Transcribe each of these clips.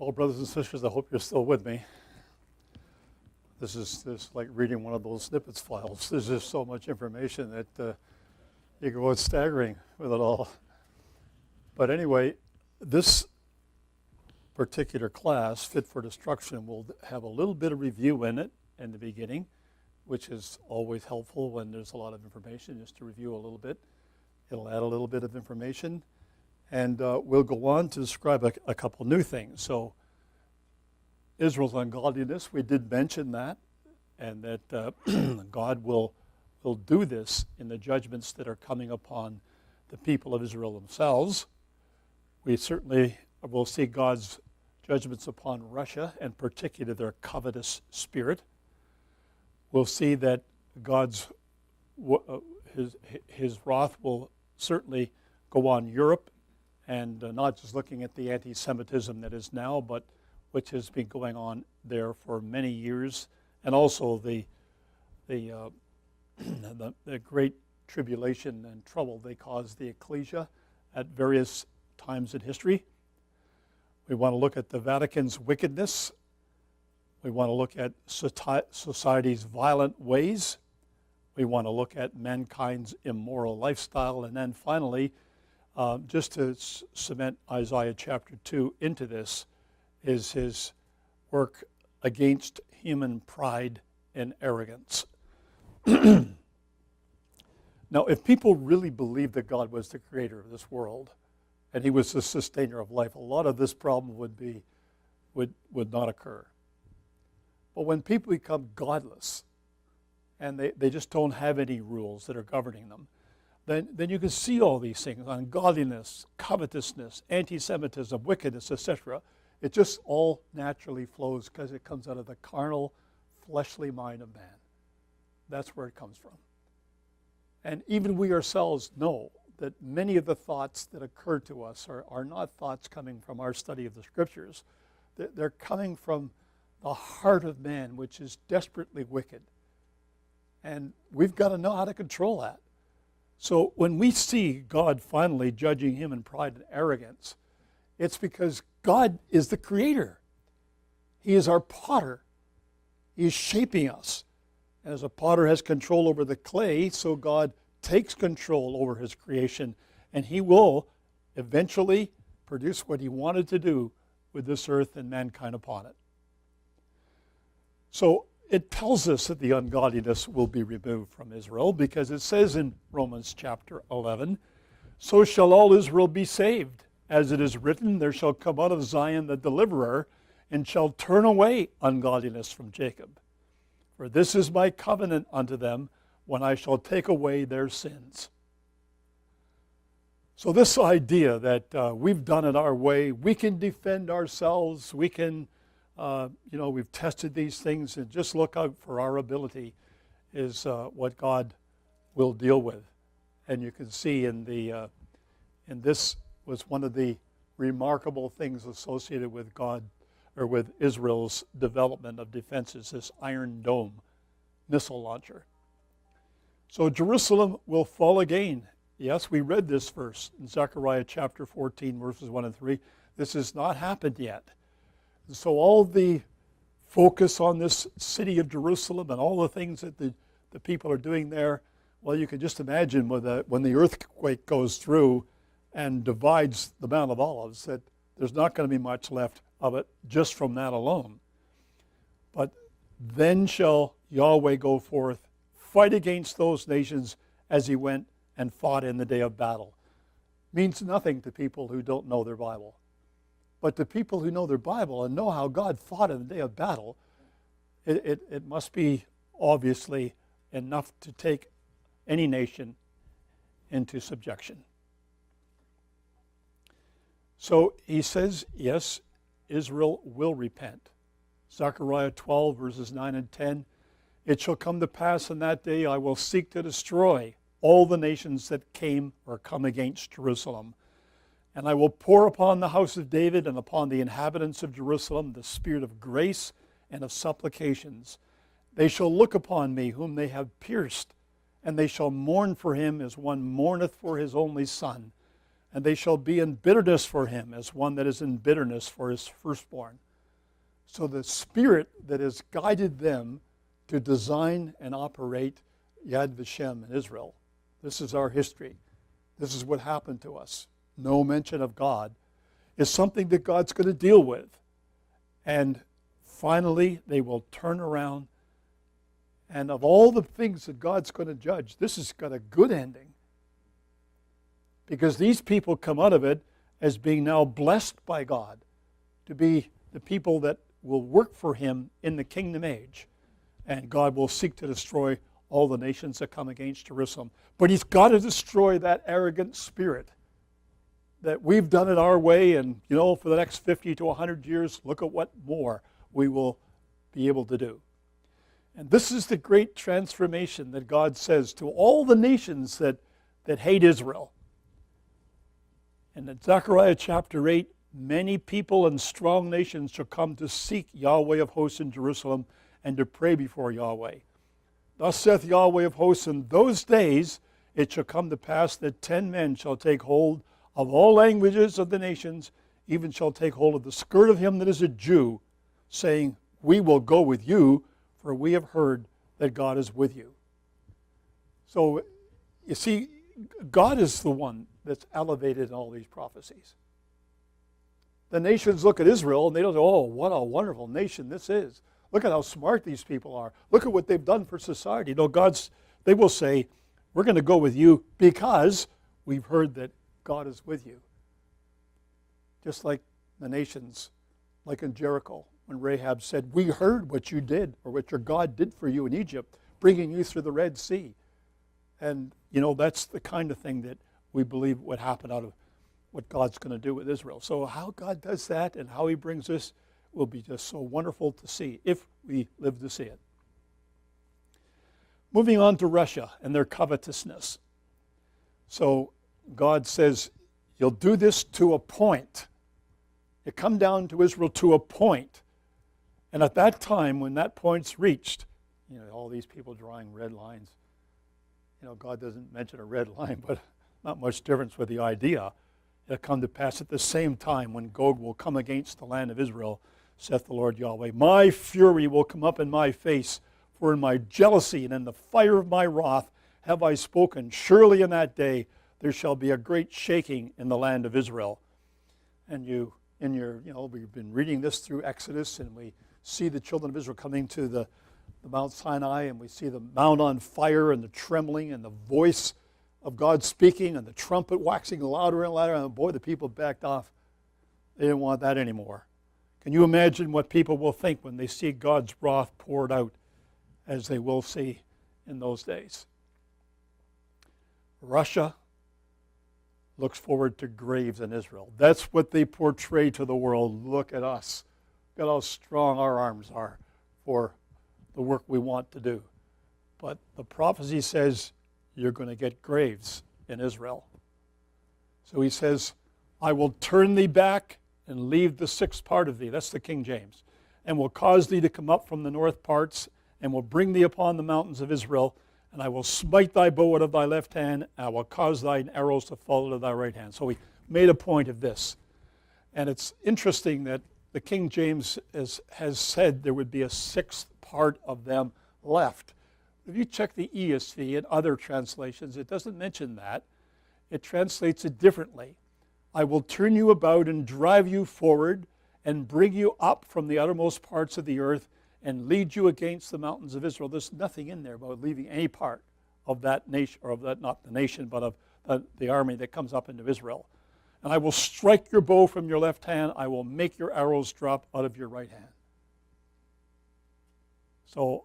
Well, brothers and sisters, I hope you're still with me. This is like reading one of those snippets files. There's just so much information that you go staggering with it all. But anyway, this particular class, Fit for Destruction, will have a little bit of review in it in the beginning, which is always helpful when there's a lot of information, just to review a little bit. It'll add a little bit of information. And we'll go on to describe a couple new things. So Israel's ungodliness, we did mention that, and that God will do this in the judgments that are coming upon the people of Israel themselves. We certainly will see God's judgments upon Russia, and particularly their covetous spirit. We'll see that God's his wrath will certainly go on Europe, and not just looking at the anti-Semitism that is now, but which has been going on there for many years, and also the great tribulation and trouble they caused the ecclesia at various times in history. We want to look at the Vatican's wickedness. We want to look at society's violent ways. We want to look at mankind's immoral lifestyle, and then finally, just to cement Isaiah chapter 2 into this, is his work against human pride and arrogance. Now, if people really believed that God was the creator of this world and he was the sustainer of life, a lot of this problem would not occur. But when people become godless and they just don't have any rules that are governing them, then you can see all these things: ungodliness, covetousness, anti-Semitism, wickedness, etc. It just all naturally flows because it comes out of the carnal, fleshly mind of man. That's where it comes from. And even we ourselves know that many of the thoughts that occur to us are not thoughts coming from our study of the Scriptures. They're coming from the heart of man, which is desperately wicked. And we've got to know how to control that. So when we see God finally judging human pride and arrogance, it's because God is the creator. He is our potter. He is shaping us. And as a potter has control over the clay, so God takes control over his creation, and he will eventually produce what he wanted to do with this earth and mankind upon it. So it tells us that the ungodliness will be removed from Israel, because it says in Romans chapter 11, "So shall all Israel be saved. As it is written, there shall come out of Zion the deliverer, and shall turn away ungodliness from Jacob. For this is my covenant unto them, when I shall take away their sins." So this idea that we've done it our way, we can defend ourselves, we can, we've tested these things and just look out for our ability, is what God will deal with. And you can see in this was one of the remarkable things associated with God, or with Israel's development of defenses, this Iron Dome missile launcher. So Jerusalem will fall again. Yes, we read this verse in Zechariah chapter 14, verses 1 and 3. This has not happened yet. And so all the focus on this city of Jerusalem and all the things that the people are doing there, well, you can just imagine when the earthquake goes through and divides the Mount of Olives, that there's not going to be much left of it just from that alone. But then shall Yahweh go forth, fight against those nations as he went and fought in the day of battle. Means nothing to people who don't know their Bible. But to people who know their Bible and know how God fought in the day of battle, it must be obviously enough to take any nation into subjection. So he says, yes, Israel will repent. Zechariah 12, verses 9 and 10, "It shall come to pass in that day, I will seek to destroy all the nations that came or come against Jerusalem. And I will pour upon the house of David and upon the inhabitants of Jerusalem the spirit of grace and of supplications. They shall look upon me whom they have pierced, and they shall mourn for him as one mourneth for his only son, and they shall be in bitterness for him, as one that is in bitterness for his firstborn. So the spirit that has guided them to design and operate Yad Vashem in Israel, this is our history. This is what happened to us. No mention of God is something that God's going to deal with. And finally, they will turn around. And of all the things that God's going to judge, this has got a good ending. Because these people come out of it as being now blessed by God to be the people that will work for him in the kingdom age. And God will seek to destroy all the nations that come against Jerusalem. But he's got to destroy that arrogant spirit that we've done it our way, and for the next 50 to 100 years, look at what more we will be able to do. And this is the great transformation that God says to all the nations that hate Israel. And in Zechariah chapter 8, many people and strong nations shall come to seek Yahweh of hosts in Jerusalem and to pray before Yahweh. Thus saith Yahweh of hosts, in those days it shall come to pass that 10 men shall take hold of all languages of the nations, even shall take hold of the skirt of him that is a Jew, saying, we will go with you, for we have heard that God is with you. So, you see, God is the one that's elevated in all these prophecies. The nations look at Israel and they don't say, oh, what a wonderful nation this is. Look at how smart these people are. Look at what they've done for society. No, they will say, we're going to go with you because we've heard that God is with you. Just like the nations, like in Jericho, when Rahab said, we heard what you did, or what your God did for you in Egypt, bringing you through the Red Sea. And, that's the kind of thing that we believe would happen out of what God's going to do with Israel. So how God does that and how he brings this will be just so wonderful to see if we live to see it. Moving on to Russia and their covetousness. So God says, you'll do this to a point. You come down to Israel to a point. And at that time, when that point's reached, all these people drawing red lines. God doesn't mention a red line, but not much difference with the idea. It'll come to pass at the same time when Gog will come against the land of Israel, saith the Lord Yahweh. My fury will come up in my face, for in my jealousy and in the fire of my wrath have I spoken. Surely in that day there shall be a great shaking in the land of Israel. And we've been reading this through Exodus, and we see the children of Israel coming to the Mount Sinai, and we see the mount on fire and the trembling and the voice of God speaking and the trumpet waxing louder and louder. And boy, the people backed off. They didn't want that anymore. Can you imagine what people will think when they see God's wrath poured out, as they will see in those days? Russia looks forward to graves in Israel. That's what they portray to the world. Look at us. Look at how strong our arms are for the work we want to do. But the prophecy says you're going to get graves in Israel. So he says, I will turn thee back and leave the sixth part of thee. That's the King James. And will cause thee to come up from the north parts, and will bring thee upon the mountains of Israel, and I will smite thy bow out of thy left hand, and I will cause thine arrows to fall out of thy right hand. So he made a point of this. And it's interesting that the King James has said there would be a sixth part of them left. If you check the ESV and other translations, it doesn't mention that. It translates it differently. I will turn you about and drive you forward and bring you up from the uttermost parts of the earth and lead you against the mountains of Israel. There's nothing in there about leaving any part of that nation, or of that, not the nation, but of the army that comes up into Israel. And I will strike your bow from your left hand. I will make your arrows drop out of your right hand. So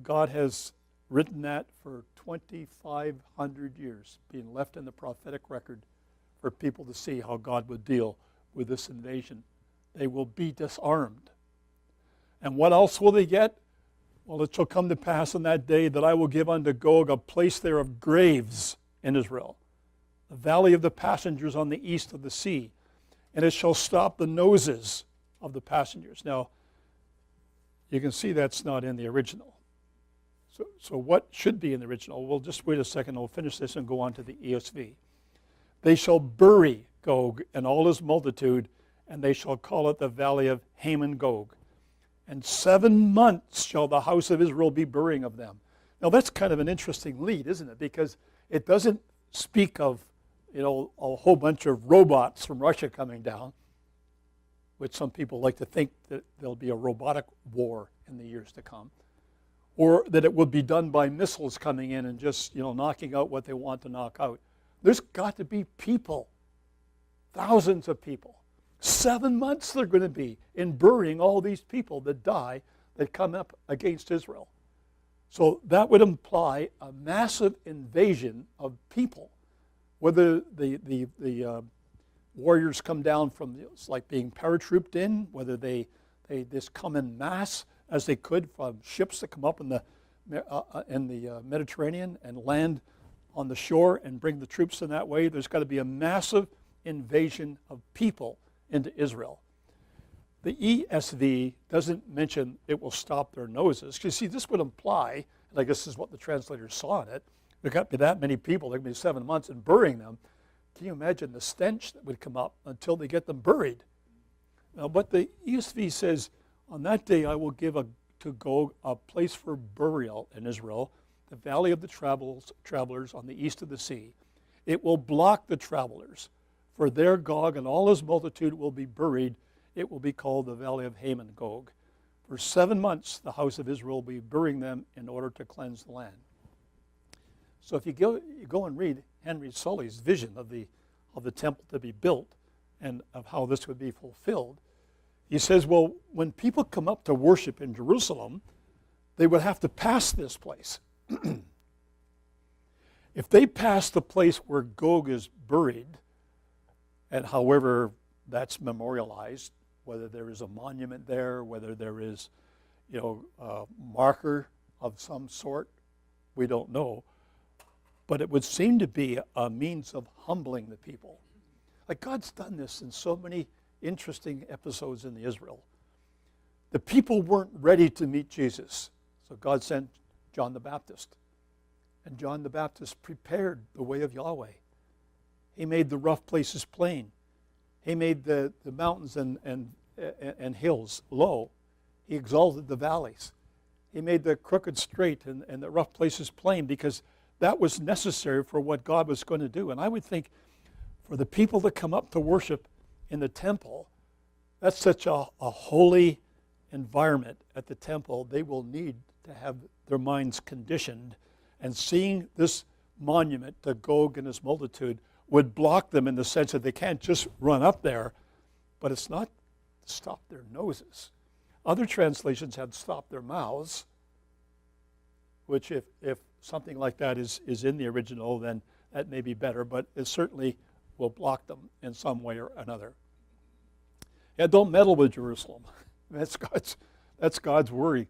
God has written that for 2,500 years, being left in the prophetic record for people to see how God would deal with this invasion. They will be disarmed. And what else will they get? Well, it shall come to pass in that day that I will give unto Gog a place there of graves in Israel, the valley of the passengers on the east of the sea, and it shall stop the noses of the passengers. Now, you can see that's not in the original. So what should be in the original? We'll just wait a second, we'll finish this and go on to the ESV. They shall bury Gog and all his multitude, and they shall call it the valley of Haman Gog. And 7 months shall the house of Israel be burying of them. Now that's kind of an interesting lead, isn't it? Because it doesn't speak of, a whole bunch of robots from Russia coming down, which some people like to think that there'll be a robotic war in the years to come, or that it will be done by missiles coming in and just, knocking out what they want to knock out. There's got to be people, thousands of people. 7 months they're going to be in burying all these people that die that come up against Israel. So that would imply a massive invasion of people, whether the warriors come down from, it's like being paratrooped in, whether they just come in mass as they could from ships that come up in the Mediterranean and land on the shore and bring the troops in that way. There's got to be a massive invasion of people into Israel. The ESV doesn't mention it will stop their noses. Because see, this would imply, and I guess this is what the translators saw in it, there got to be that many people, there could be 7 months, and burying them. Can you imagine the stench that would come up until they get them buried? Now, but the ESV says, on that day I will give to Gog a place for burial in Israel, the valley of the travelers on the east of the sea. It will block the travelers, for there Gog and all his multitude will be buried. It will be called the valley of Haman Gog. For 7 months the house of Israel will be burying them in order to cleanse the land. So if you go and read Henry Sully's vision of the temple to be built and of how this would be fulfilled, he says, well, when people come up to worship in Jerusalem, they would have to pass this place. If they pass the place where Gog is buried, and however that's memorialized, whether there is a monument there, whether there is, a marker of some sort, we don't know. But it would seem to be a means of humbling the people. Like God's done this in so many interesting episodes in the Israel. The people weren't ready to meet Jesus, so God sent John the Baptist. And John the Baptist prepared the way of Yahweh. He made the rough places plain. He made the mountains and hills low. He exalted the valleys. He made the crooked straight and the rough places plain, because that was necessary for what God was going to do. And I would think for the people to come up to worship in the temple, that's such a holy environment at the temple. They will need to have their minds conditioned. And seeing this monument to Gog and his multitude would block them in the sense that they can't just run up there, but it's not to stop their noses. Other translations have stopped their mouths, which if something like that is in the original, then that may be better, but it certainly will block them in some way or another. Yeah, don't meddle with Jerusalem. That's God's worry,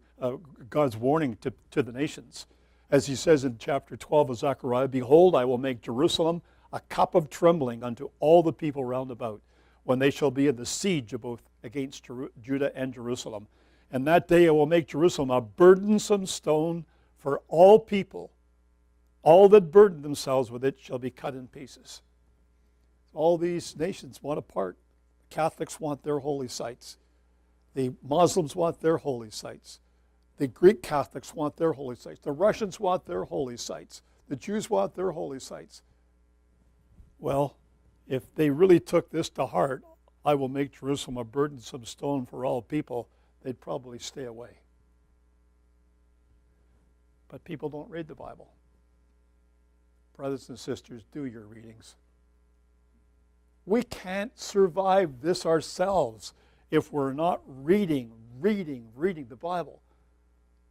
God's warning to the nations. As he says in chapter 12 of Zechariah, behold, I will make Jerusalem a cup of trembling unto all the people round about, when they shall be in the siege of both against Judah and Jerusalem. And that day I will make Jerusalem a burdensome stone for all people. All that burden themselves with it shall be cut in pieces. All these nations want a part. The Catholics want their holy sites. The Muslims want their holy sites. The Greek Catholics want their holy sites. The Russians want their holy sites. The Jews want their holy sites. Well, if they really took this to heart, I will make Jerusalem a burdensome stone for all people, they'd probably stay away. But people don't read the Bible. Brothers and sisters, do your readings. We can't survive this ourselves if we're not reading the Bible.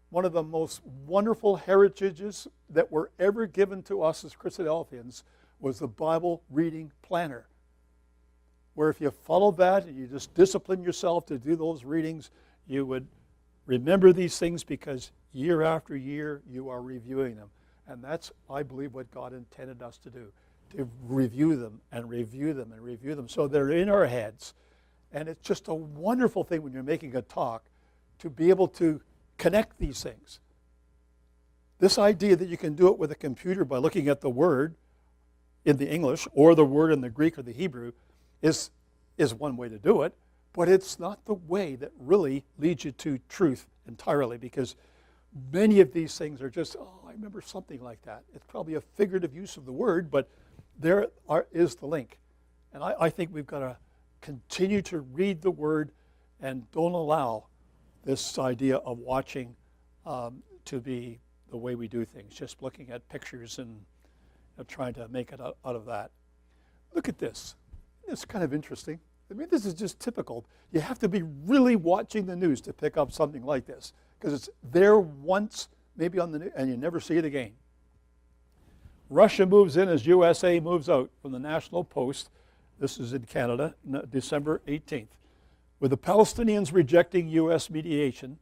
One of the most wonderful heritages that were ever given to us as Christadelphians was the Bible reading planner, where if you follow that and you just discipline yourself to do those readings, you would remember these things, because year after year you are reviewing them. And that's, I believe, what God intended us to do, to review them and review them and review them so they're in our heads. And it's just a wonderful thing when you're making a talk to be able to connect these things. This idea that you can do it with a computer by looking at the Word, in the English or the word in the Greek or the Hebrew is one way to do it, but it's not the way that really leads you to truth entirely, because many of these things are just, I remember something like that. It's probably a figurative use of the word, but is the link. And I think we've got to continue to read the word and don't allow this idea of watching to be the way we do things, just looking at pictures and trying to make it out of that. Look at this. It's kind of interesting. I mean, this is just typical. You have to be really watching the news to pick up something like this, because it's there once, maybe on the news, and you never see it again. Russia moves in as USA moves out, from the National Post. This is in Canada, December 18th. With the Palestinians rejecting U.S. mediation,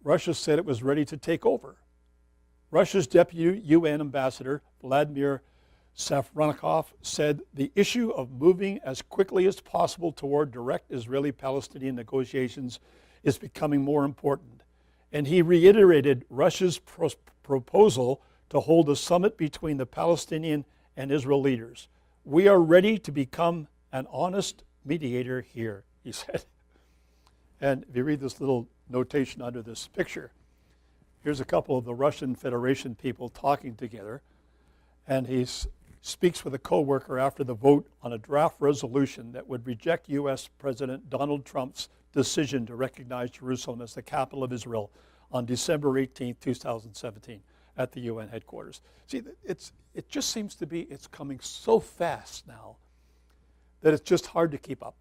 Russia said it was ready to take over. Russia's deputy UN ambassador, Vladimir Safronikov, said the issue of moving as quickly as possible toward direct Israeli-Palestinian negotiations is becoming more important. And he reiterated Russia's proposal to hold a summit between the Palestinian and Israel leaders. We are ready to become an honest mediator here, he said. And if you read this little notation under this picture, here's a couple of the Russian Federation people talking together, and he speaks with a co-worker after the vote on a draft resolution that would reject U.S. President Donald Trump's decision to recognize Jerusalem as the capital of Israel on December 18, 2017, at the UN headquarters. See, it just seems to be, it's coming so fast now that it's just hard to keep up.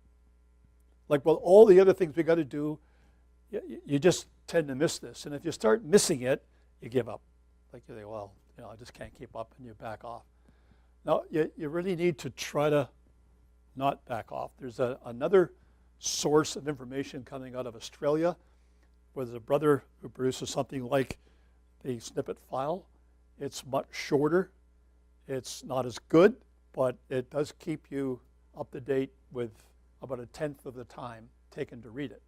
Like, well, all the other things we got to do, you just tend to miss this. And if you start missing it, you give up. Like you think, well, I just can't keep up, and you back off. Now, you really need to try to not back off. There's another source of information coming out of Australia, where there's a brother who produces something like the snippet file. It's much shorter. It's not as good, but it does keep you up to date with about a tenth of the time taken to read it.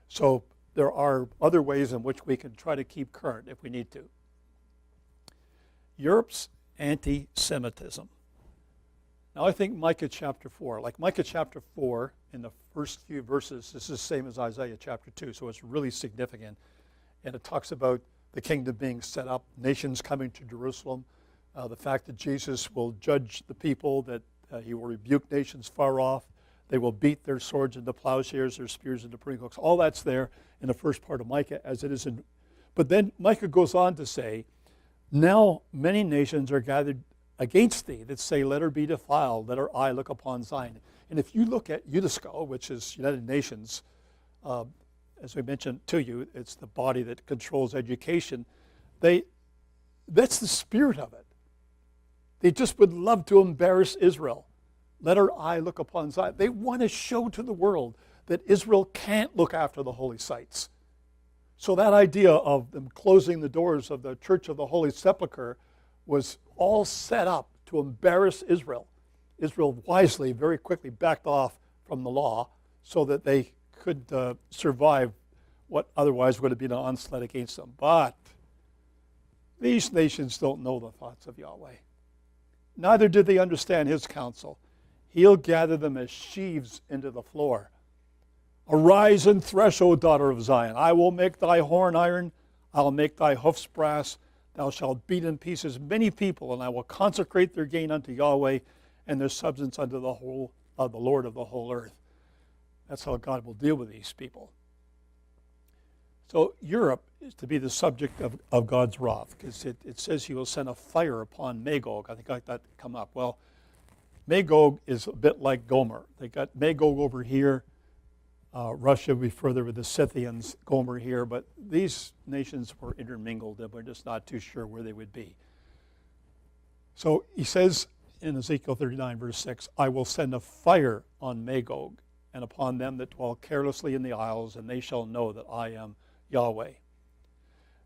So there are other ways in which we can try to keep current if we need to. Europe's anti-Semitism. Now I think Micah chapter 4, like Micah chapter 4 in the first few verses, this is the same as Isaiah chapter 2, so it's really significant. And it talks about the kingdom being set up, nations coming to Jerusalem, the fact that Jesus will judge the people, that he will rebuke nations far off, they will beat their swords into plowshares, their spears into pruning hooks. All that's there in the first part of Micah, as it is in. But then Micah goes on to say, now many nations are gathered against thee that say, let her be defiled, let her eye look upon Zion. And if you look at UNESCO, which is United Nations, as we mentioned to you, it's the body that controls education. That's the spirit of it. They just would love to embarrass Israel. Let her eye look upon Zion. They want to show to the world that Israel can't look after the holy sites. So that idea of them closing the doors of the Church of the Holy Sepulchre was all set up to embarrass Israel. Israel wisely, very quickly backed off from the law so that they could survive what otherwise would have been an onslaught against them. But these nations don't know the thoughts of Yahweh. Neither did they understand his counsel. He'll gather them as sheaves into the floor. Arise and thresh, O daughter of Zion. I will make thy horn iron. I'll make thy hoofs brass. Thou shalt beat in pieces many people, and I will consecrate their gain unto Yahweh and their substance unto the Lord of the whole earth. That's how God will deal with these people. So Europe is to be the subject of God's wrath, because it says he will send a fire upon Magog. I think I like that come up. Well, Magog is a bit like Gomer. They got Magog over here. Russia would be further with the Scythians, Gomer here, but these nations were intermingled and we're just not too sure where they would be. So he says in Ezekiel 39, verse 6, I will send a fire on Magog and upon them that dwell carelessly in the isles, and they shall know that I am Yahweh.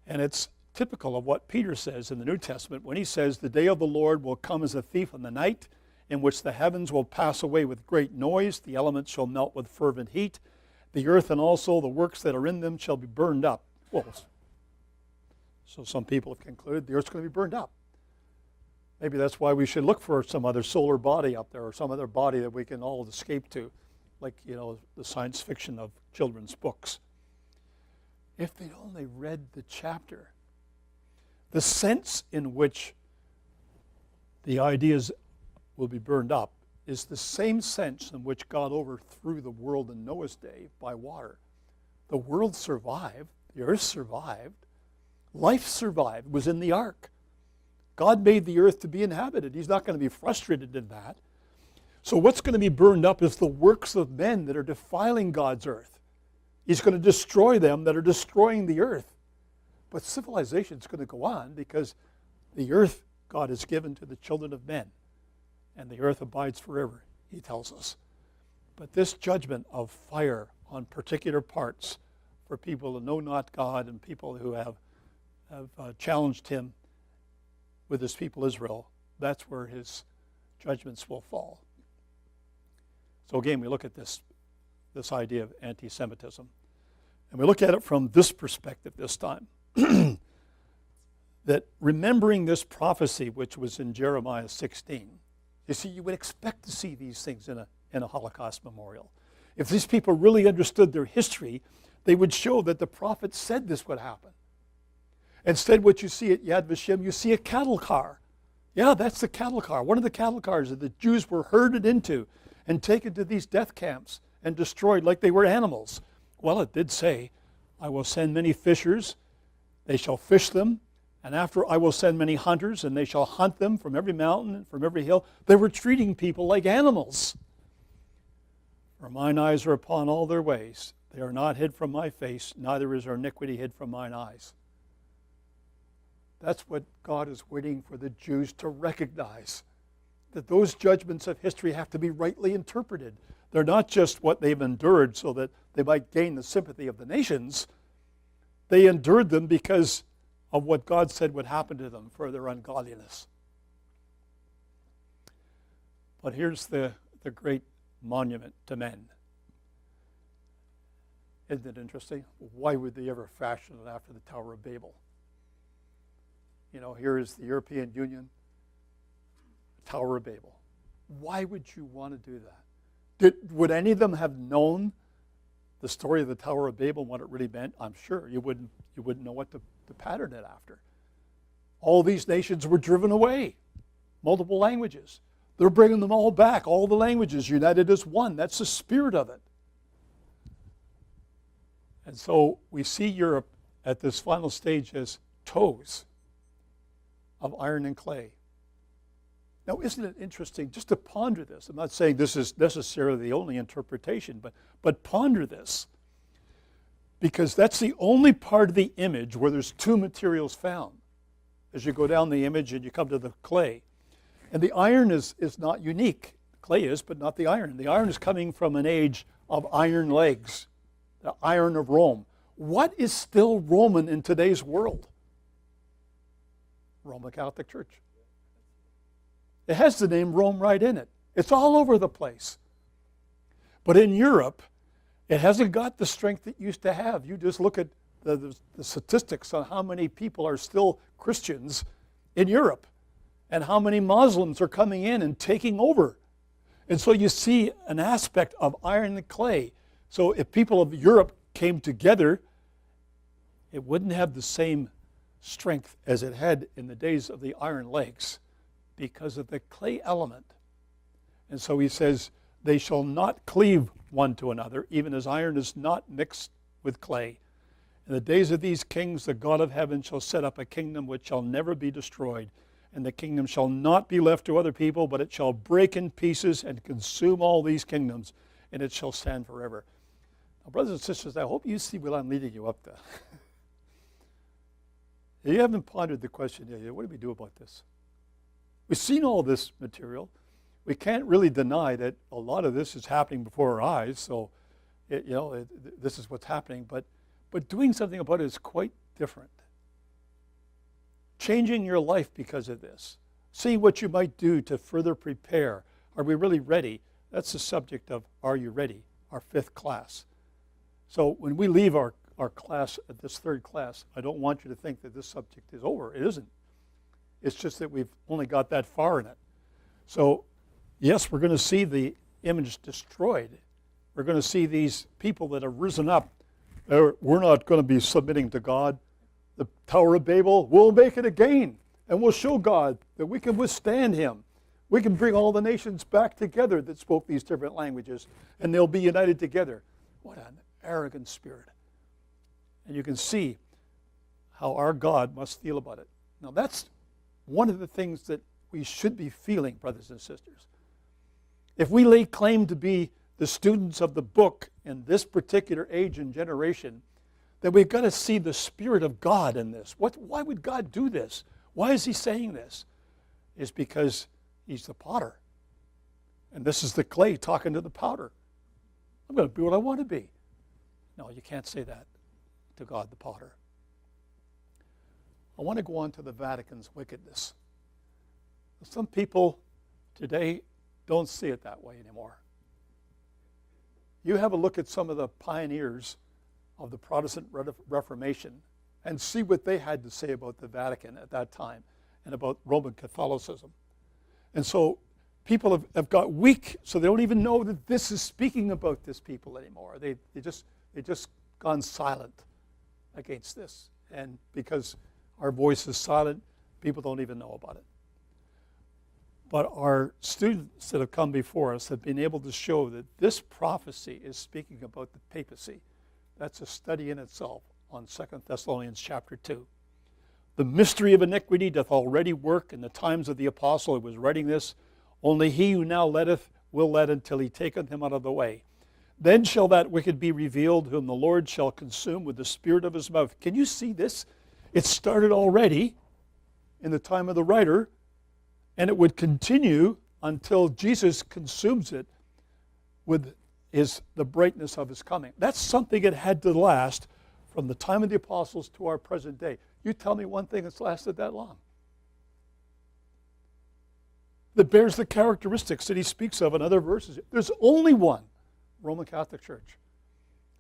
And it's typical of what Peter says in the New Testament when he says, the day of the Lord will come as a thief in the night, in which the heavens will pass away with great noise, the elements shall melt with fervent heat, the earth and also the works that are in them shall be burned up. Well, so some people have concluded the earth's going to be burned up. Maybe that's why we should look for some other solar body up there or some other body that we can all escape to, like, the science fiction of children's books. If they only read the chapter, the sense in which the ideas will be burned up is the same sense in which God overthrew the world in Noah's day by water. The world survived, the earth survived, life survived, was in the ark. God made the earth to be inhabited. He's not going to be frustrated in that. So what's going to be burned up is the works of men that are defiling God's earth. He's going to destroy them that are destroying the earth. But civilization is going to go on because the earth God has given to the children of men. And the earth abides forever, he tells us. But this judgment of fire on particular parts for people who know not God and people who have challenged him with his people Israel, that's where his judgments will fall. So again, we look at this idea of anti-Semitism. And we look at it from this perspective this time. That remembering this prophecy, which was in Jeremiah 16, you see, you would expect to see these things in a Holocaust memorial. If these people really understood their history, they would show that the prophet said this would happen. Instead, what you see at Yad Vashem, you see a cattle car. Yeah, that's the cattle car. One of the cattle cars that the Jews were herded into and taken to these death camps and destroyed like they were animals. Well, it did say, I will send many fishers, they shall fish them, and after I will send many hunters, and they shall hunt them from every mountain and from every hill. They were treating people like animals. For mine eyes are upon all their ways. They are not hid from my face, neither is their iniquity hid from mine eyes. That's what God is waiting for the Jews to recognize, that those judgments of history have to be rightly interpreted. They're not just what they've endured so that they might gain the sympathy of the nations. They endured them because of what God said would happen to them for their ungodliness. But here's the great monument to men. Isn't it interesting? Why would they ever fashion it after the Tower of Babel? Here is the European Union, Tower of Babel. Why would you want to do that? Would any of them have known the story of the Tower of Babel and what it really meant? I'm sure you wouldn't know what to pattern it after. All these nations were driven away, multiple languages. They're bringing them all back, all the languages united as one. That's the spirit of it. And so we see Europe at this final stage as toes of iron and clay. Now, isn't it interesting just to ponder this? I'm not saying this is necessarily the only interpretation, but ponder this. Because that's the only part of the image where there's two materials found. As you go down the image and you come to the clay. And the iron is not unique. Clay is, but not the iron. The iron is coming from an age of iron legs, the iron of Rome. What is still Roman in today's world? Roman Catholic Church. It has the name Rome right in it. It's all over the place. But in Europe, it hasn't got the strength it used to have. You just look at the statistics on how many people are still Christians in Europe and how many Muslims are coming in and taking over. And so you see an aspect of iron and clay. So if people of Europe came together, it wouldn't have the same strength as it had in the days of the iron legs because of the clay element. And so he says, they shall not cleave one to another, even as iron is not mixed with clay. In the days of these kings, the God of heaven shall set up a kingdom which shall never be destroyed, and the kingdom shall not be left to other people, but it shall break in pieces and consume all these kingdoms, and it shall stand forever. Now, brothers and sisters, I hope you see what I'm leading you up to. You haven't pondered the question yet. What do we do about this? We've seen all this material. We can't really deny that a lot of this is happening before our eyes, so this is what's happening. But doing something about it is quite different. Changing your life because of this. See what you might do to further prepare. Are we really ready? That's the subject of Are You Ready? Our fifth class. So when we leave our class, at this third class, I don't want you to think that this subject is over. It isn't. It's just that we've only got that far in it. So, yes, we're going to see the image destroyed. We're going to see these people that have risen up. We're not going to be submitting to God. The Tower of Babel, we'll make it again. And we'll show God that we can withstand him. We can bring all the nations back together that spoke these different languages, and they'll be united together. What an arrogant spirit. And you can see how our God must feel about it. Now, that's one of the things that we should be feeling, brothers and sisters. If we lay claim to be the students of the book in this particular age and generation, then we've got to see the Spirit of God in this. Why would God do this? Why is he saying this? It's because he's the potter. And this is the clay talking to the powder. I'm going to be what I want to be. No, you can't say that to God the potter. I want to go on to the Vatican's wickedness. Some people today don't see it that way anymore. You have a look at some of the pioneers of the Protestant Reformation and see what they had to say about the Vatican at that time and about Roman Catholicism. And so people have got weak, so they don't even know that this is speaking about this people anymore. They just gone silent against this. And because our voice is silent, people don't even know about it. But our students that have come before us have been able to show that this prophecy is speaking about the papacy. That's a study in itself on 2 Thessalonians chapter 2. The mystery of iniquity doth already work in the times of the apostle who was writing this. Only he who now letteth will let until he taketh him out of the way. Then shall that wicked be revealed, whom the Lord shall consume with the spirit of his mouth. Can you see this? It started already in the time of the writer, and it would continue until Jesus consumes it with the brightness of his coming. That's something that had to last from the time of the apostles to our present day. You tell me one thing that's lasted that long, that bears the characteristics that he speaks of in other verses. There's only one, Roman Catholic Church.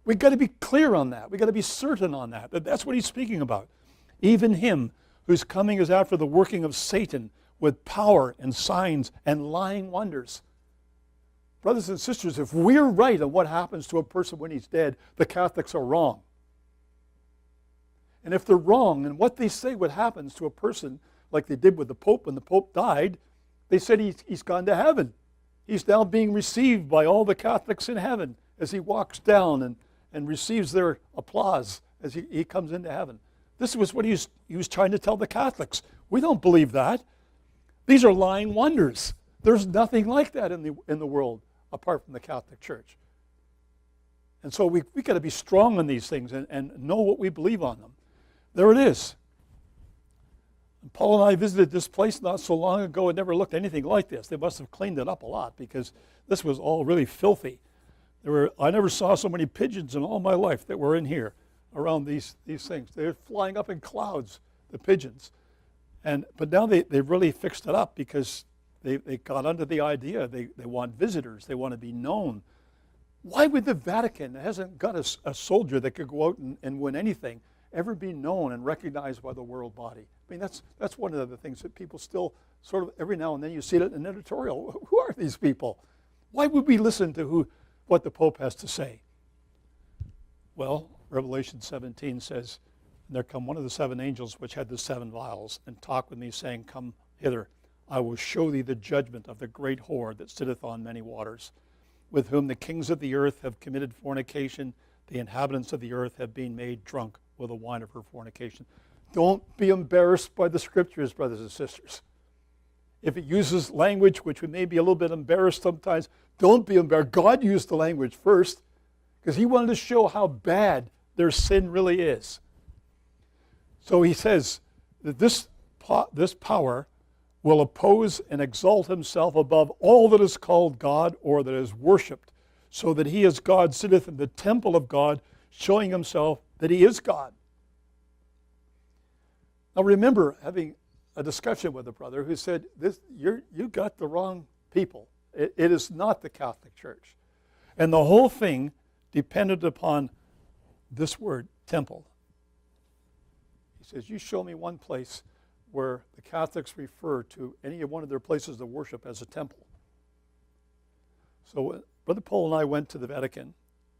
We've got to be clear on that. We've got to be certain on that that's what he's speaking about. Even him whose coming is after the working of Satan with power and signs and lying wonders. Brothers and sisters, if we're right on what happens to a person when he's dead, the Catholics are wrong. And if they're wrong in what they say what happens to a person, like they did with the Pope when the Pope died, they said he's gone to heaven. He's now being received by all the Catholics in heaven as he walks down and receives their applause as he comes into heaven. This was what he was trying to tell the Catholics. We don't believe that. These are lying wonders. There's nothing like that in the world apart from the Catholic Church. And so we got to be strong on these things and know what we believe on them. There it is. And Paul and I visited this place not so long ago. It never looked anything like this. They must have cleaned it up a lot because this was all really filthy. I never saw so many pigeons in all my life that were in here around these things. They're flying up in clouds, the pigeons. But now they've really fixed it up because they got under the idea. They want visitors. They want to be known. Why would the Vatican, that hasn't got a soldier that could go out and win anything, ever be known and recognized by the world body? I mean, that's one of the things that people still sort of, every now and then you see it in an editorial. Who are these people? Why would we listen to what the Pope has to say? Well, Revelation 17 says, and there come one of the seven angels which had the seven vials, and talked with me, saying, Come hither, I will show thee the judgment of the great whore that sitteth on many waters, with whom the kings of the earth have committed fornication, the inhabitants of the earth have been made drunk with the wine of her fornication. Don't be embarrassed by the scriptures, brothers and sisters. If it uses language which we may be a little bit embarrassed sometimes, don't be embarrassed. God used the language first because he wanted to show how bad their sin really is. So he says that this power will oppose and exalt himself above all that is called God or that is worshipped, so that he as God sitteth in the temple of God, showing himself that he is God. Now remember having a discussion with a brother who said, you got the wrong people. It is not the Catholic Church. And the whole thing depended upon this word, temple. He says, you show me one place where the Catholics refer to any one of their places of worship as a temple. So Brother Paul and I went to the Vatican.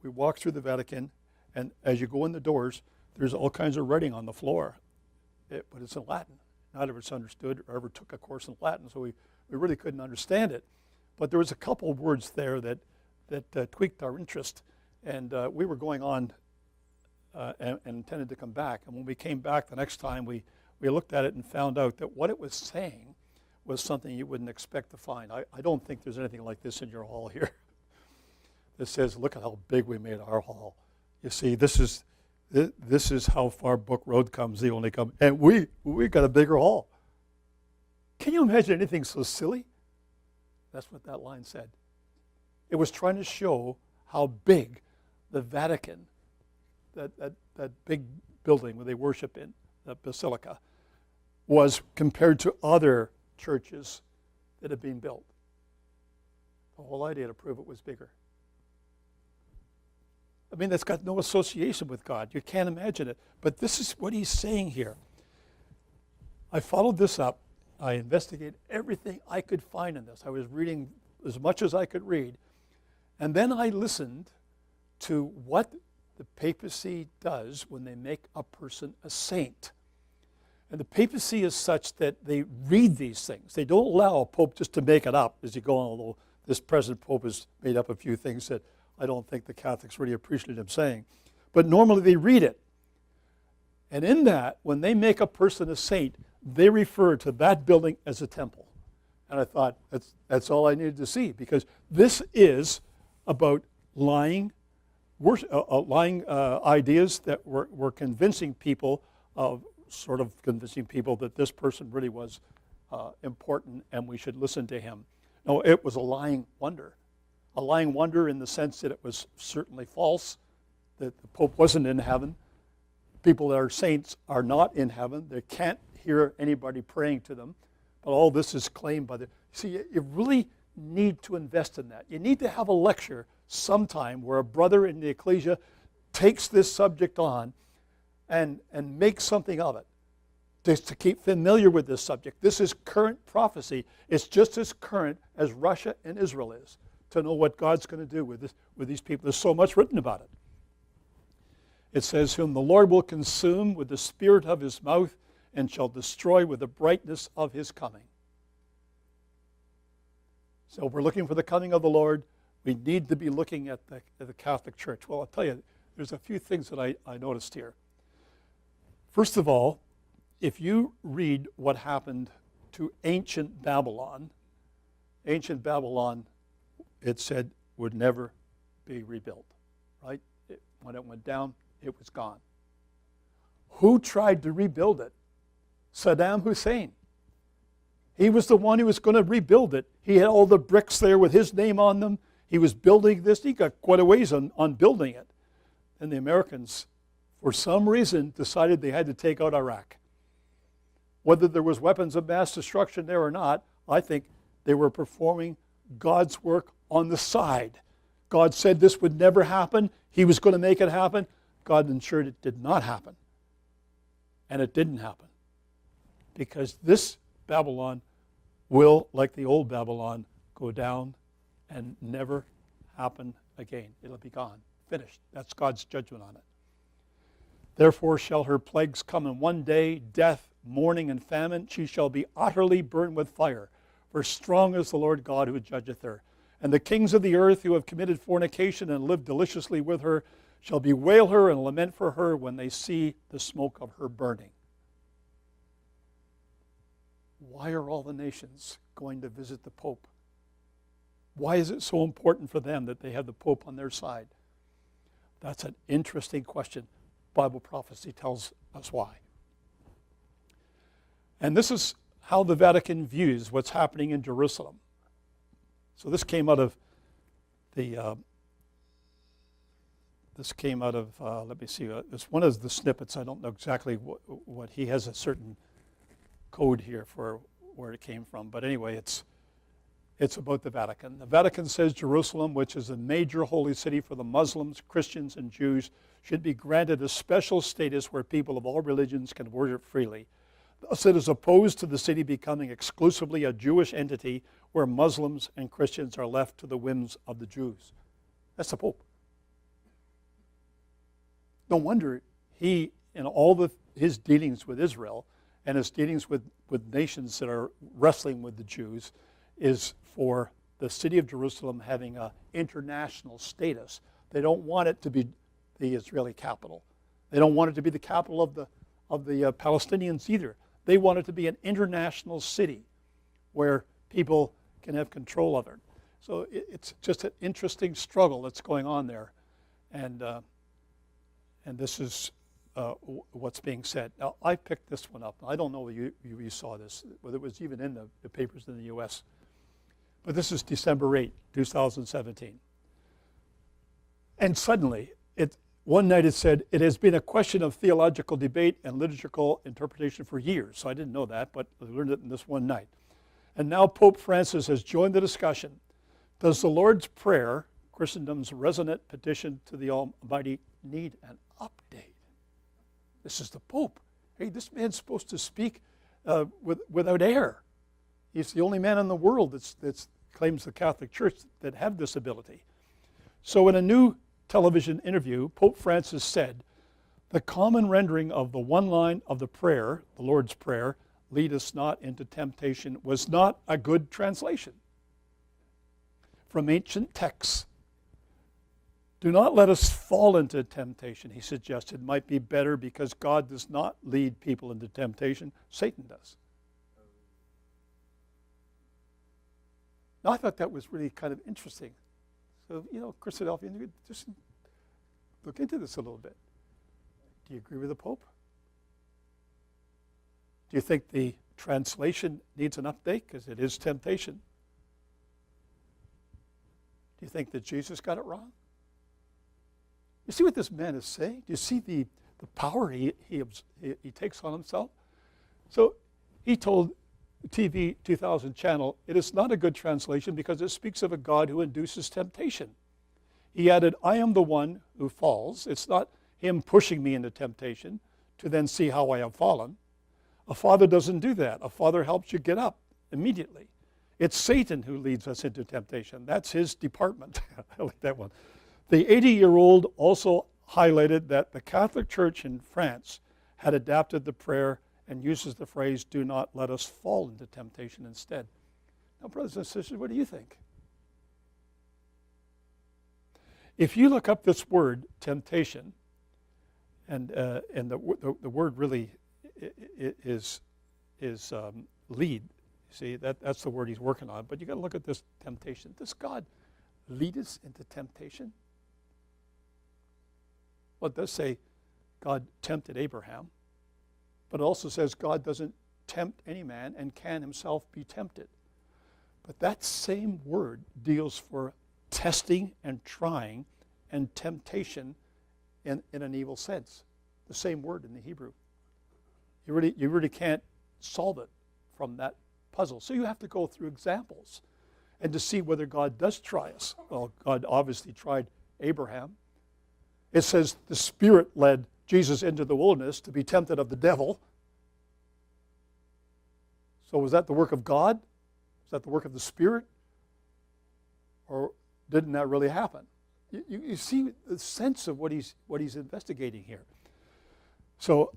We walked through the Vatican, and as you go in the doors, there's all kinds of writing on the floor, but it's in Latin. Not of us understood or ever took a course in Latin, so we really couldn't understand it. But there was a couple of words there that tweaked our interest, and we were going on and intended to come back. And when we came back the next time, we looked at it and found out that what it was saying was something you wouldn't expect to find. I don't think there's anything like this in your hall here. That says, look at how big we made our hall. You see, this is how far Book Road comes, the only come. And we got a bigger hall. Can you imagine anything so silly? That's what that line said. It was trying to show how big the Vatican, that big building where they worship in, the basilica, was compared to other churches that had been built. The whole idea to prove it was bigger. I mean, that's got no association with God. You can't imagine it. But this is what he's saying here. I followed this up. I investigated everything I could find in this. I was reading as much as I could read. And then I listened to what the papacy does when they make a person a saint. And the papacy is such that they read these things. They don't allow a pope just to make it up as you go on, although this present pope has made up a few things that I don't think the Catholics really appreciate him saying. But normally they read it. And in that, when they make a person a saint, they refer to that building as a temple. And I thought, that's all I needed to see, because this is about lying ideas that were convincing people that this person really was important and we should listen to him. No, it was a lying wonder. A lying wonder in the sense that it was certainly false, that the Pope wasn't in heaven. People that are saints are not in heaven. They can't hear anybody praying to them. But all this is claimed by the... See, you really need to invest in that. You need to have a lecture sometime where a brother in the ecclesia takes this subject on and makes something of it, just to keep familiar with this subject. This is current prophecy. It's just as current as Russia and Israel is, to know what God's going to do with these people. There's so much written about it. It says, whom the Lord will consume with the spirit of his mouth and shall destroy with the brightness of his coming. So we're looking for the coming of the Lord. We need to be looking at the Catholic Church. Well, I'll tell you, there's a few things that I noticed here. First of all, if you read what happened to ancient Babylon, it said would never be rebuilt, right? When it went down, it was gone. Who tried to rebuild it? Saddam Hussein. He was the one who was going to rebuild it. He had all the bricks there with his name on them. He was building this. He got quite a ways on building it. And the Americans, for some reason, decided they had to take out Iraq. Whether there was weapons of mass destruction there or not, I think they were performing God's work on the side. God said this would never happen. He was going to make it happen. God ensured it did not happen. And it didn't happen. Because this Babylon will, like the old Babylon, go down and never happen again. It'll be gone. Finished. That's God's judgment on it. Therefore shall her plagues come in one day, death, mourning, and famine. She shall be utterly burned with fire. For strong is the Lord God who judgeth her. And the kings of the earth who have committed fornication and lived deliciously with her shall bewail her and lament for her when they see the smoke of her burning. Why are all the nations going to visit the Pope? Why is it so important for them that they have the Pope on their side? That's an interesting question. Bible prophecy tells us why. And this is how the Vatican views what's happening in Jerusalem. So this came out of let me see, it's one of the snippets. I don't know exactly what he has a certain code here for where it came from. But anyway, it's about the Vatican. The Vatican says Jerusalem, which is a major holy city for the Muslims, Christians, and Jews, should be granted a special status where people of all religions can worship freely. Thus, it is opposed to the city becoming exclusively a Jewish entity where Muslims and Christians are left to the whims of the Jews. That's the Pope. No wonder he, in all his dealings with Israel and his dealings with nations that are wrestling with the Jews, is for the city of Jerusalem having an international status. They don't want it to be the Israeli capital. They don't want it to be the capital of the Palestinians either. They want it to be an international city where people can have control of it. So it's just an interesting struggle that's going on there, and this is what's being said. Now, I picked this one up. I don't know whether you saw this, whether it was even in the papers in the U.S., but this is December 8, 2017. And suddenly, one night it said, it has been a question of theological debate and liturgical interpretation for years. So I didn't know that, but I learned it in this one night. And now Pope Francis has joined the discussion. Does the Lord's Prayer, Christendom's resonant petition to the Almighty, need an update? This is the Pope. Hey, this man's supposed to speak without error. He's the only man in the world that claims the Catholic Church that have this ability. So in a new television interview, Pope Francis said, the common rendering of the one line of the prayer, the Lord's Prayer, lead us not into temptation, was not a good translation from ancient texts. Do not let us fall into temptation, he suggested, might be better because God does not lead people into temptation. Satan does. Now, I thought that was really kind of interesting. So, Christadelphian, just look into this a little bit. Do you agree with the Pope? Do you think the translation needs an update? Because it is temptation. Do you think that Jesus got it wrong? You see what this man is saying? Do you see the power he takes on himself? So he told TV 2000 channel, it is not a good translation because it speaks of a God who induces temptation. He added, I am the one who falls. It's not him pushing me into temptation to then see how I have fallen. A father doesn't do that. A father helps you get up immediately. It's Satan who leads us into temptation. That's his department. I like that one. The 80-year-old also highlighted that the Catholic Church in France had adapted the prayer and uses the phrase, do not let us fall into temptation instead. Now, brothers and sisters, what do you think? If you look up this word, temptation, and the word really is lead. See, that's the word he's working on. But you got to look at this temptation. Does God lead us into temptation? Well, it does say God tempted Abraham. But it also says God doesn't tempt any man and can himself be tempted. But that same word deals for testing and trying and temptation in an evil sense. The same word in the Hebrew. You really can't solve it from that puzzle. So you have to go through examples and to see whether God does try us. Well, God obviously tried Abraham. It says the Spirit led Jesus into the wilderness to be tempted of the devil. So was that the work of God? Was that the work of the Spirit? Or didn't that really happen? You see the sense of what he's investigating here. So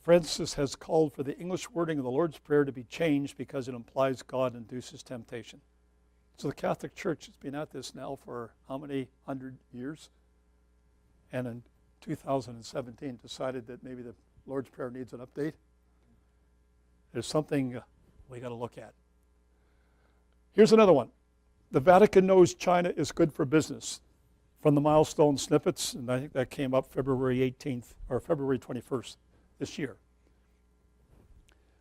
Francis has called for the English wording of the Lord's Prayer to be changed because it implies God induces temptation. So the Catholic Church has been at this now for how many 100 years? And in 2017 decided that maybe the Lord's Prayer needs an update. There's something we got to look at. Here's another one. The Vatican knows China is good for business. From the milestone snippets, and I think that came up February 18th or February 21st this year.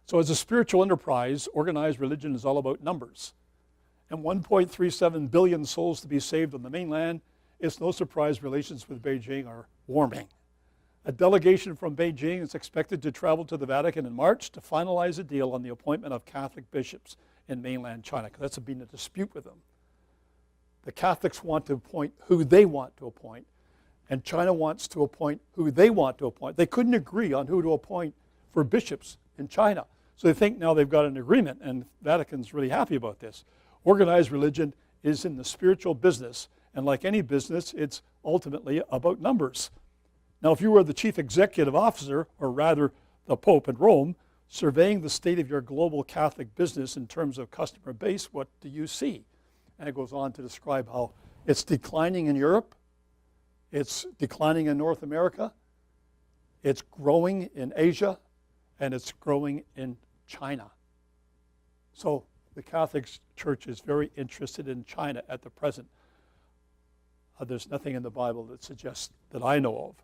So as a spiritual enterprise, organized religion is all about numbers. And 1.37 billion souls to be saved on the mainland, it's no surprise relations with Beijing are warming. A delegation from Beijing is expected to travel to the Vatican in March to finalize a deal on the appointment of Catholic bishops in mainland China, because that's been a dispute with them. The Catholics want to appoint who they want to appoint, and China wants to appoint who they want to appoint. They couldn't agree on who to appoint for bishops in China. So they think now they've got an agreement, and Vatican's really happy about this. Organized religion is in the spiritual business, and like any business, it's ultimately about numbers. Now, if you were the chief executive officer, or rather the Pope in Rome, surveying the state of your global Catholic business in terms of customer base, what do you see? And it goes on to describe how it's declining in Europe, it's declining in North America, it's growing in Asia, and it's growing in China. So the Catholic Church is very interested in China at the present. There's nothing in the Bible that suggests, that I know of,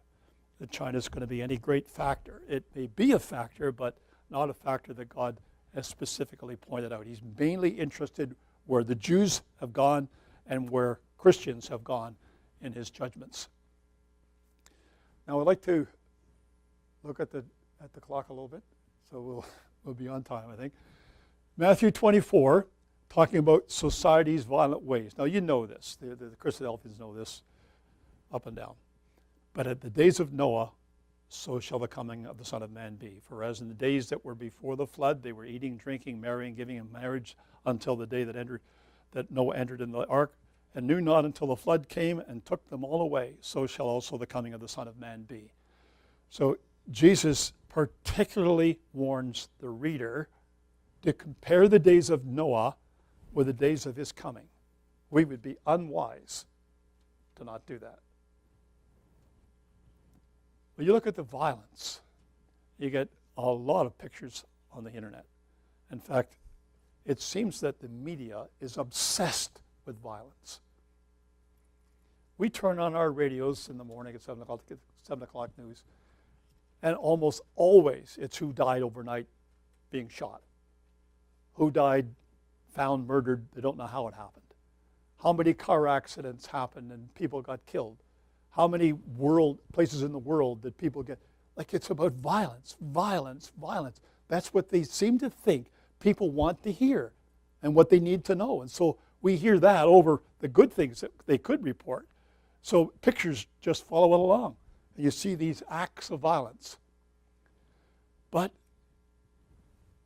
that China is going to be any great factor. It may be a factor, but not a factor that God has specifically pointed out. He's mainly interested where the Jews have gone and where Christians have gone in his judgments. Now I'd like to look at the clock a little bit, so we'll be on time, I think. Matthew 24, talking about society's violent ways. Now you know this. The Christadelphians know this up and down. But at the days of Noah, so shall the coming of the Son of Man be. For as in the days that were before the flood, they were eating, drinking, marrying, giving in marriage until the day that Noah entered in the ark, and knew not until the flood came and took them all away. So shall also the coming of the Son of Man be. So Jesus particularly warns the reader to compare the days of Noah with the days of his coming. We would be unwise to not do that. When you look at the violence, you get a lot of pictures on the internet. In fact, it seems that the media is obsessed with violence. We turn on our radios in the morning at 7 o'clock news, and almost always it's who died overnight being shot. Who died, found murdered, they don't know how it happened. How many car accidents happened and people got killed? How many places in the world did people get? Like, it's about violence, violence, violence. That's what they seem to think people want to hear and what they need to know. And so we hear that over the good things that they could report. So pictures just follow it along. And you see these acts of violence. But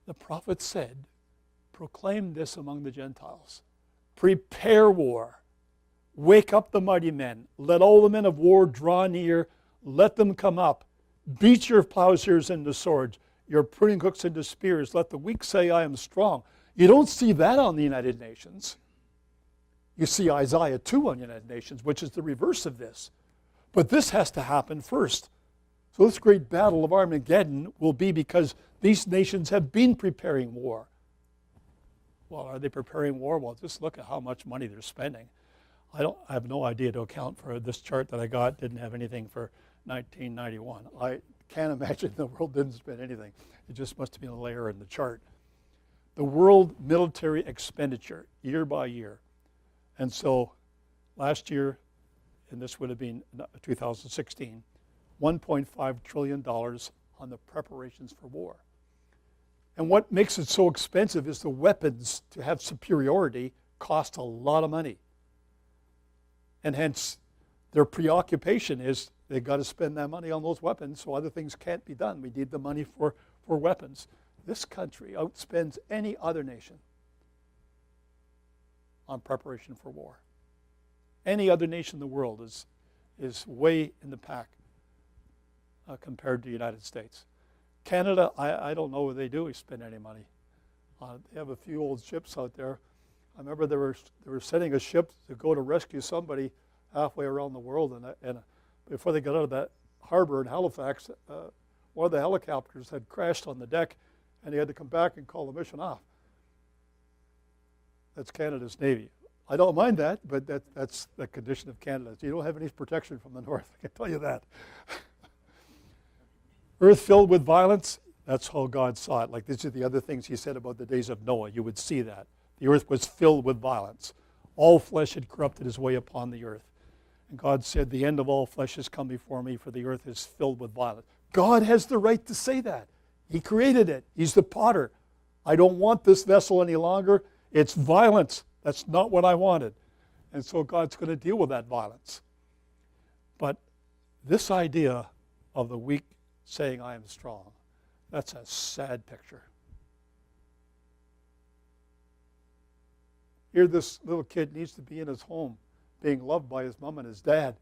the prophet said, proclaim this among the Gentiles. Prepare war. Wake up the mighty men. Let all the men of war draw near. Let them come up. Beat your plowshares into swords, your pruning hooks into spears. Let the weak say, I am strong. You don't see that on the United Nations. You see Isaiah 2 on the United Nations, which is the reverse of this. But this has to happen first. So this great battle of Armageddon will be because these nations have been preparing war. Well, are they preparing war? Well, just look at how much money they're spending. I have no idea to account for this chart that I got. Didn't have anything for 1991. I can't imagine the world didn't spend anything. It just must have been a layer in the chart. The world military expenditure, year by year. And so last year, and this would have been 2016, $1.5 trillion on the preparations for war. And what makes it so expensive is the weapons to have superiority cost a lot of money. And hence, their preoccupation is they've got to spend that money on those weapons so other things can't be done. We need the money for weapons. This country outspends any other nation on preparation for war. Any other nation in the world is way in the pack compared to the United States. Canada, I don't know what they do spend any money. They have a few old ships out there. I remember they were sending a ship to go to rescue somebody halfway around the world, and before they got out of that harbor in Halifax, one of the helicopters had crashed on the deck, and they had to come back and call the mission off. That's Canada's Navy. I don't mind that, but that's the condition of Canada. You don't have any protection from the north, I can tell you that. Earth filled with violence, that's how God saw it. Like, these are the other things he said about the days of Noah. You would see that. The earth was filled with violence. All flesh had corrupted his way upon the earth. And God said, the end of all flesh has come before me, for the earth is filled with violence. God has the right to say that. He created it. He's the potter. I don't want this vessel any longer. It's violence. That's not what I wanted. And so God's going to deal with that violence. But this idea of the weak saying, I am strong, That's a sad picture. Here this little kid needs to be in his home, being loved by his mom and his dad,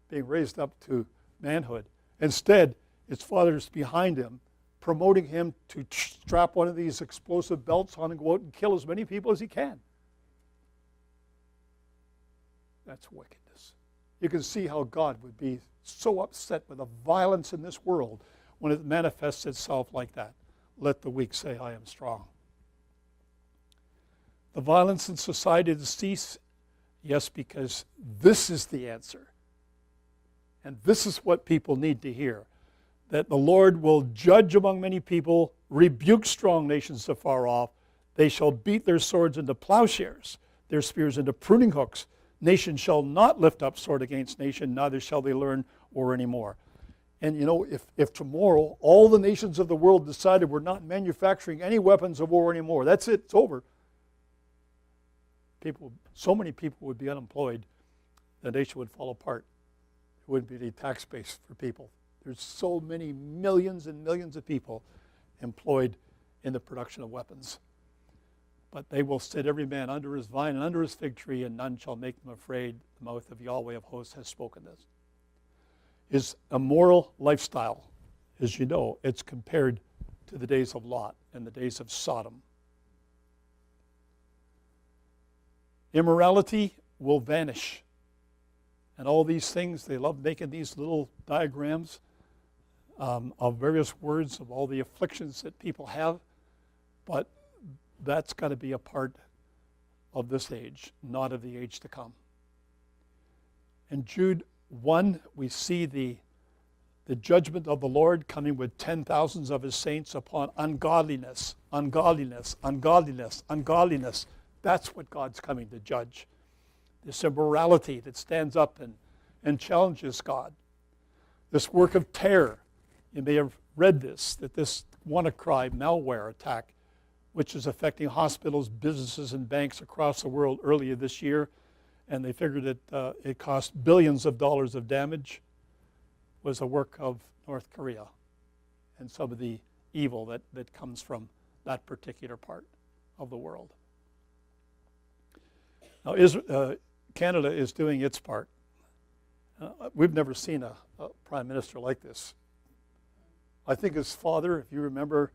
being raised up to manhood. Instead, his father's behind him, promoting him to strap one of these explosive belts on and go out and kill as many people as he can. That's wickedness. You can see how God would be so upset with the violence in this world when it manifests itself like that. Let the weak say, I am strong. The violence in society to cease? Yes, because this is the answer. And this is what people need to hear. That the Lord will judge among many people, rebuke strong nations afar off. They shall beat their swords into plowshares, their spears into pruning hooks. Nation shall not lift up sword against nation, neither shall they learn war anymore. And you know, if tomorrow all the nations of the world decided we're not manufacturing any weapons of war anymore, that's it, it's over. So many people would be unemployed, the nation would fall apart. There wouldn't be any tax base for people. There's so many millions and millions of people employed in the production of weapons. But they will sit every man under his vine and under his fig tree, and none shall make them afraid. The mouth of Yahweh of hosts has spoken this. Is a moral lifestyle, as you know, it's compared to the days of Lot and the days of Sodom. Immorality will vanish. And all these things, they love making these little diagrams of various words of all the afflictions that people have. But that's got to be a part of this age, not of the age to come. In Jude 1, we see the judgment of the Lord coming with 10,000s of his saints upon ungodliness, ungodliness, ungodliness, ungodliness. That's what God's coming to judge. This immorality that stands up and challenges God. This work of terror. You may have read this, that this WannaCry malware attack, which is affecting hospitals, businesses, and banks across the world earlier this year, and they figured that it cost billions of dollars of damage, was a work of North Korea and some of the evil that comes from that particular part of the world. Now, Canada is doing its part. We've never seen a prime minister like this. I think his father, if you remember,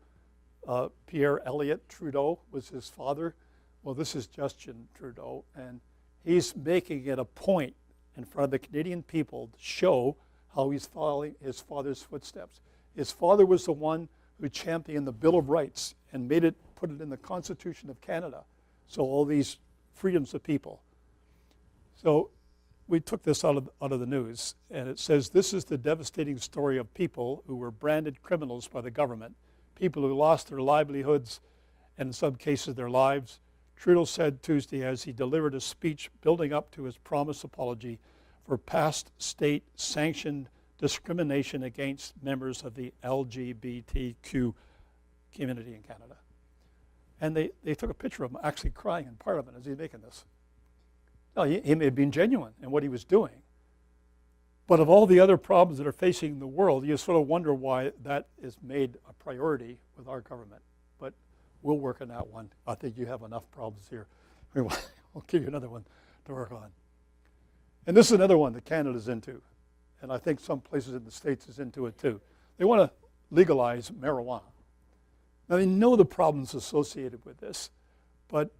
Pierre Elliott Trudeau was his father. Well, this is Justin Trudeau, and he's making it a point in front of the Canadian people to show how he's following his father's footsteps. His father was the one who championed the Bill of Rights and put it in the Constitution of Canada. So all these freedoms of people. So we took this out of the news, and it says, this is the devastating story of people who were branded criminals by the government, people who lost their livelihoods and in some cases their lives. Trudeau said Tuesday as he delivered a speech building up to his promised apology for past state-sanctioned discrimination against members of the LGBTQ community in Canada. And they took a picture of him actually crying in Parliament as he's making this. Now, he may have been genuine in what he was doing. But of all the other problems that are facing the world, you sort of wonder why that is made a priority with our government. But we'll work on that one. I think you have enough problems here. I'll give you another one to work on. And this is another one that Canada's into. And I think some places in the States is into it too. They want to legalize marijuana. Now, they know the problems associated with this, but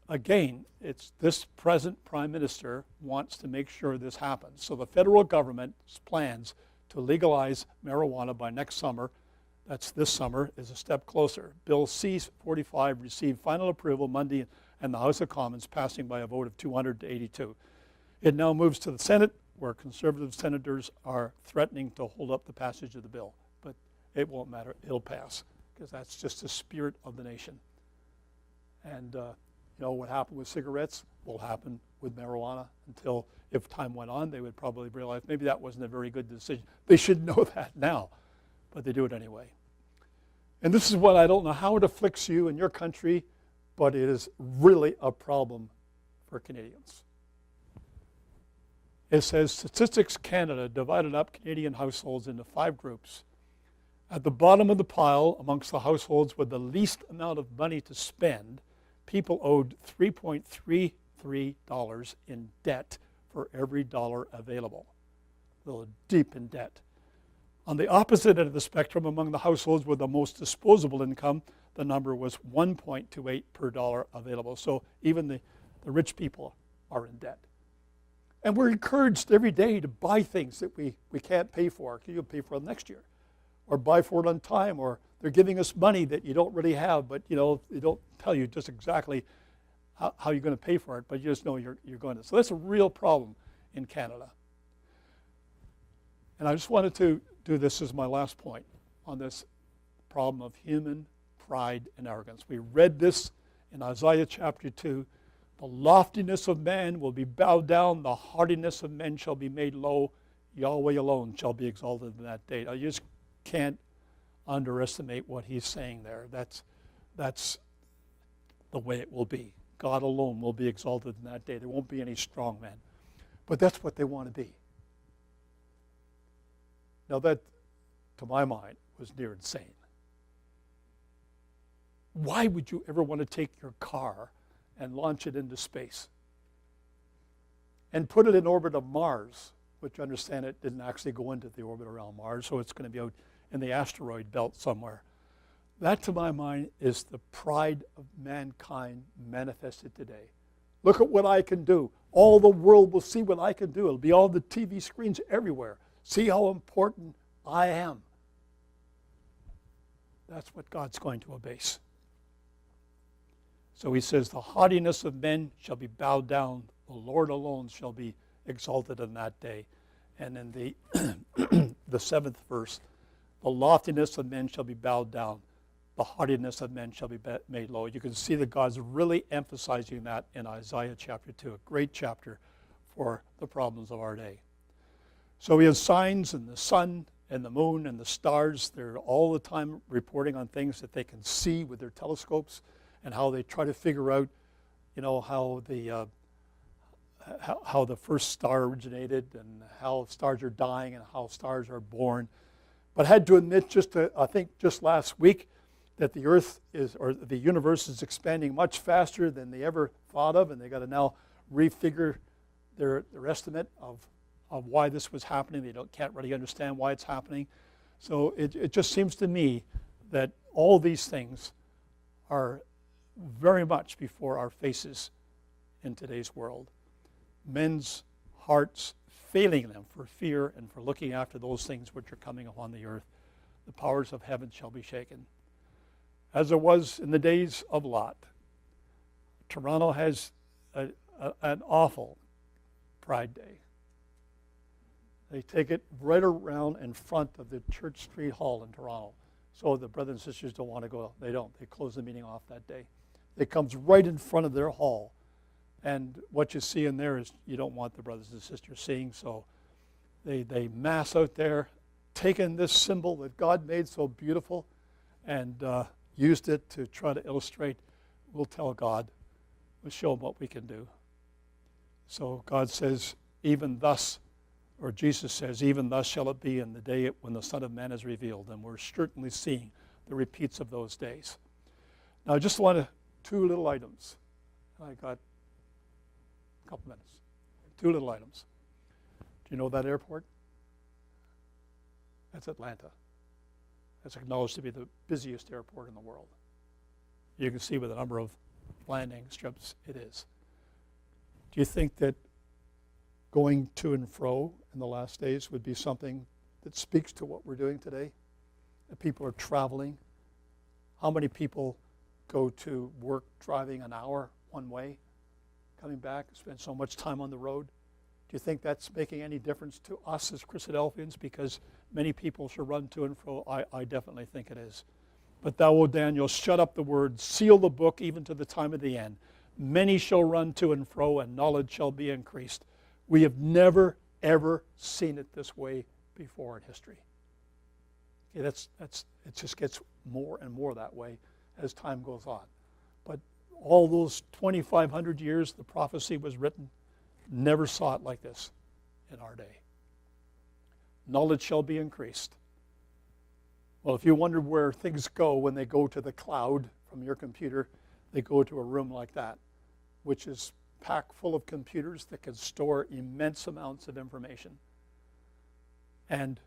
again, it's this present Prime Minister wants to make sure this happens. So the federal government's plans to legalize marijuana by next summer, that's this summer, is a step closer. Bill C-45 received final approval Monday in the House of Commons, passing by a vote of 200 to 82. It now moves to the Senate, where conservative senators are threatening to hold up the passage of the bill. But it won't matter, it'll pass, because that's just the spirit of the nation. And you know, what happened with cigarettes will happen with marijuana until, if time went on, they would probably realize maybe that wasn't a very good decision. They should know that now, but they do it anyway. And this is what I don't know how it afflicts you in your country, but it is really a problem for Canadians. It says Statistics Canada divided up Canadian households into 5 groups. At the bottom of the pile, amongst the households with the least amount of money to spend, people owed $3.33 in debt for every dollar available. They were deep in debt. On the opposite end of the spectrum, among the households with the most disposable income, the number was 1.28 per dollar available. So even the rich people are in debt. And we're encouraged every day to buy things that we can't pay for. You'll pay for them next year. Or buy for it on time, or they're giving us money that you don't really have, but they don't tell you just exactly how you're going to pay for it, but you just know you're going to. So that's a real problem in Canada. And I just wanted to do this as my last point on this problem of human pride and arrogance. We read this in Isaiah chapter 2. The loftiness of man will be bowed down, the haughtiness of men shall be made low. Yahweh alone shall be exalted in that day. I just can't underestimate what he's saying there. That's the way it will be. God alone will be exalted in that day. There won't be any strong men. But that's what they want to be. Now that, to my mind, was near insane. Why would you ever want to take your car and launch it into space and put it in orbit of Mars, which I understand it didn't actually go into the orbit around Mars, so it's going to be out in the asteroid belt somewhere. That, to my mind, is the pride of mankind manifested today. Look at what I can do. All the world will see what I can do. It'll be on the TV screens everywhere. See how important I am. That's what God's going to abase. So he says, the haughtiness of men shall be bowed down. The Lord alone shall be exalted in that day. And in the 7th verse, the loftiness of men shall be bowed down. The haughtiness of men shall be made low. You can see that God's really emphasizing that in Isaiah chapter 2, a great chapter for the problems of our day. So he has signs in the sun and the moon and the stars. They're all the time reporting on things that they can see with their telescopes and how they try to figure out, how the first star originated and how stars are dying and how stars are born. But I had to admit I think just last week that the earth the universe is expanding much faster than they ever thought of, and they got to now refigure their estimate of why this was happening. They can't really understand why it's happening. So it just seems to me that all these things are very much before our faces in today's world. Men's hearts failing them for fear and for looking after those things which are coming upon the earth. The powers of heaven shall be shaken. As it was in the days of Lot. Toronto has an awful Pride Day. They take it right around in front of the Church Street Hall in Toronto. So the brothers and sisters don't want to go. They don't. They close the meeting off that day. It comes right in front of their hall. And what you see in there is you don't want the brothers and sisters seeing. So they mass out there, taking this symbol that God made so beautiful and used it to try to illustrate. We'll tell God. We'll show him what we can do. So God says, even thus, or Jesus says, even thus shall it be in the day when the Son of Man is revealed. And we're certainly seeing the repeats of those days. Now, I just want two little items. I got a couple minutes. Two little items. Do you know that airport? That's Atlanta. That's acknowledged to be the busiest airport in the world. You can see with the number of landing strips it is. Do you think that going to and fro in the last days would be something that speaks to what we're doing today? That people are traveling? How many people go to work driving an hour one way, coming back, spend so much time on the road? Do you think that's making any difference to us as Christadelphians? Because many people should run to and fro. I definitely think it is. But thou, O Daniel, shut up the word, seal the book even to the time of the end. Many shall run to and fro, and knowledge shall be increased. We have never, ever seen it this way before in history. Okay, it just gets more and more that way as time goes on. But all those 2,500 years the prophecy was written, never saw it like this in our day. Knowledge shall be increased. Well, if you wondered where things go when they go to the cloud from your computer, they go to a room like that, which is packed full of computers that can store immense amounts of information. And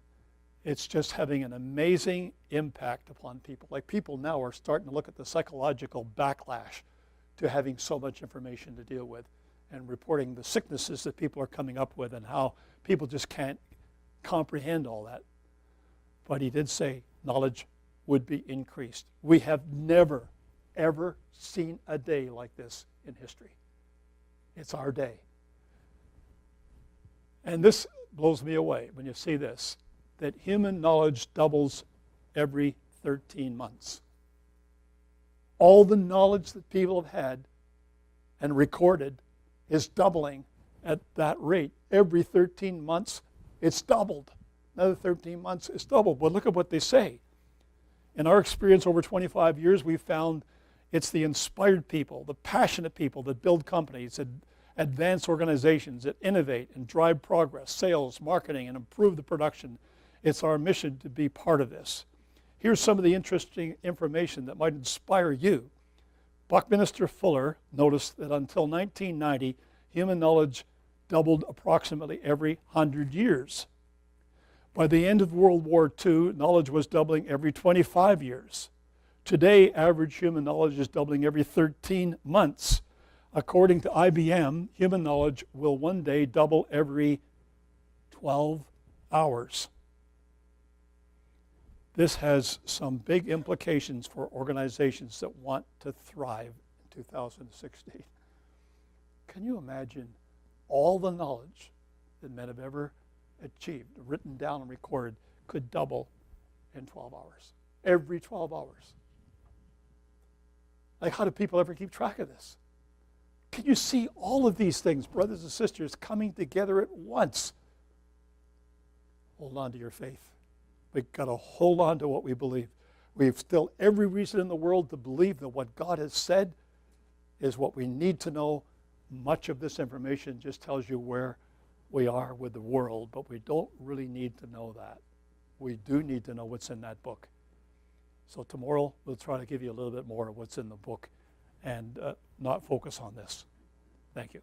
it's just having an amazing impact upon people. Like, people now are starting to look at the psychological backlash to having so much information to deal with, and reporting the sicknesses that people are coming up with and how people just can't comprehend all that. But he did say knowledge would be increased. We have never, ever seen a day like this in history. It's our day. And this blows me away when you see this, that human knowledge doubles every 13 months. All the knowledge that people have had and recorded is doubling at that rate. Every 13 months, it's doubled. Another 13 months, it's doubled. But look at what they say. In our experience over 25 years, we've found it's the inspired people, the passionate people that build companies, that advance organizations, that innovate and drive progress, sales, marketing, and improve the production. It's our mission to be part of this. Here's some of the interesting information that might inspire you. Buckminster Fuller noticed that until 1990, human knowledge doubled approximately every 100 years. By the end of World War II, knowledge was doubling every 25 years. Today, average human knowledge is doubling every 13 months. According to IBM, human knowledge will one day double every 12 hours. This has some big implications for organizations that want to thrive in 2016. Can you imagine all the knowledge that men have ever achieved, written down and recorded, could double in 12 hours? Every 12 hours. Like, how do people ever keep track of this? Can you see all of these things, brothers and sisters, coming together at once? Hold on to your faith. We've got to hold on to what we believe. We've still every reason in the world to believe that what God has said is what we need to know. Much of this information just tells you where we are with the world, but we don't really need to know that. We do need to know what's in that book. So tomorrow we'll try to give you a little bit more of what's in the book and not focus on this. Thank you.